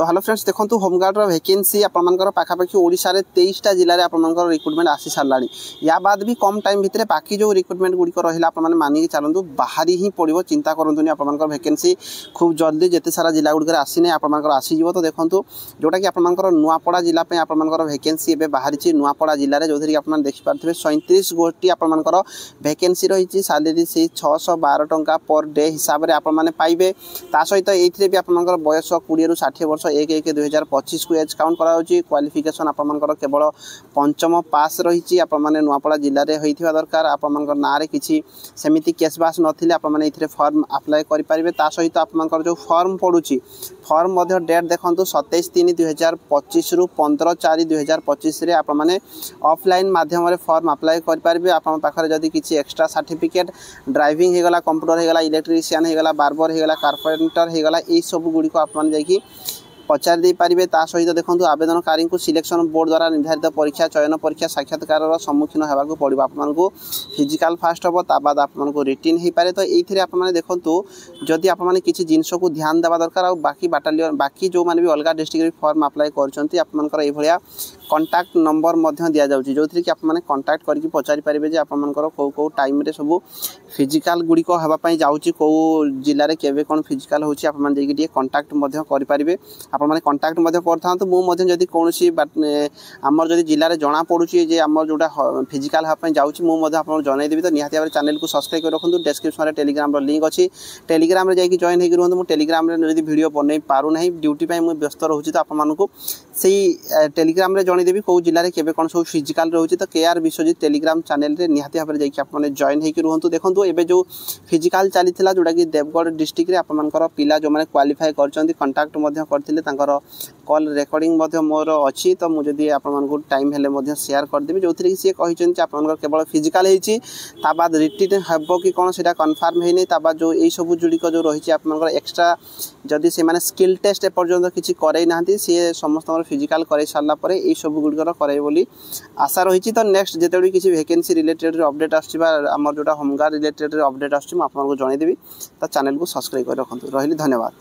तो hello friends देखो होमगार्डर vacancy आपर पाखापाखि Odisha रे 23टा जिले में आपर रिक्रुटमेंट आसी सारा या बाद भी कम टाइम भितर बाकी जो रिक्रुटमेंट गुड़िक रहा आपने मानिक चलतु बाहरी ही पड़ो चिंता करूँ आपर वैकेंसी खूब जल्दी जिते सारा जिला गुड़िक आसीने आपर आसीज तो देखो जोटा कि आपर नुआपड़ा जिला आपर वैकेंसी एवं बाहरी नुआपड़ा जिले में जो थी आप देखिपे 37 गोटी आपर वैकेंसी रही सालेरी से 612 टंका पर डे हिसाब से आपने पाइबे ता सहित ये भी आपर बयस 20 ରୁ 60 वर्ष 1/1/2025 को एज काउंट करा क्वालिफिकेशन आपर केवल पंचम पास रही आपने नुआपड़ा जिले में होता दरकार आपर ना कि सेमती केस बास नाते आपने फर्म आप्लाय करेंगे ता सहित आपर जो फर्म पड़ूँ फर्म डेट देखो 27/3/2025 ରୁ 15/4/2025 आपने ऑफलाइन माध्यम फर्म आप्लाय करेंगे आप जदि किसी एक्स्ट्रा सर्टिफिकेट ड्राइविंग होगा कंप्यूटर होगा इलेक्ट्रीशियन होगा बार्बर होगा कारपेंटर होगा यही सब गुड़िक आपने पचार दे पारे ता सहित देखो आवेदनकारी को सिलेक्शन बोर्ड द्वारा निर्धारित परीक्षा चयन परीक्षा साक्षात्कार सम्मुखीन होगा पड़ो आपको फिजिकाल फास्ट हम ताद आपको रिटिन हो पाए तो ये आपने देखो जदि आपने किसी जिनस को ध्यान देवा दरकार आ बाकी बाटालियन बाकी जो मैंने भी अलग डिस्ट्रिक्ट फॉर्म अप्लाई कर ये कंटाक्ट नंबर दि जाऊँगी जो थी कि आपने कंटाक्ट करके पचारि पारे आपर कौ टाइम सब फिजिकाल गुड़िक हाँपाई जाऊँगी कौ जिले में केवे कौन फिजिकाल होची आपने कंटाक्ट करेंगे आपने कंटाक्ट करता मुझे कौन आमर जदि जिले में जना पड़ुची जे आमर जोटा फिजिकाल हाँपाई जाऊँगी मुझे आपको जनईदेवी तो निहाती भाव चैनल को सब्सक्राइब कर रखुद डिस्क्रिप्शन में टेलीग्राम लिंक अच्छी टेलीग्राम में जाकि जॉइन होकर रुहतु टेलीग्राम जब वीडियो बनई पारूना ड्यूटी मुझे व्यस्त रोचे तो आपको से टेलीग्राम में जनईदेवी कौ जिले में केवे कौन सब फिजिकाल रोचे तो केआर विश्वजित टेलीग्राम चैनल में निहाती भाव जाकि जॉइन होकर रुहतु देखो एवं जो फिजिकाल चली जोटा कि देवगढ़ डिस्ट्रिक्ट आपर पिला जो मैंने क्वालिफाई कर कंटाक्ट करते कॉल रेकर्डिंग मोर अच्छी तो मुझे आपको टाइम हेल्ले शेयर करदेवी जो थी सी कहते आप केवल फिजिकाल होद रिटिन हम कि कौन से कनफर्म होनी ताबाद जो यही सब जुड़िक जो रही है एक्सट्रा जदि से स्किल टेस्ट एपर्यंत किसी करना सी समस्त फिजिकाल कर सारापर यही सब गुड़िकर करे बोली आशा रही तो नेक्स्ट जिते भी किसी वैकेंसी रिलेटेड अपडेट आमर जोटा होमगार्ड रिलेटेड अपडेट आपको जनईदेवी तो चैनल को सब्सक्राइब कर रखुद रही धन्यवाद।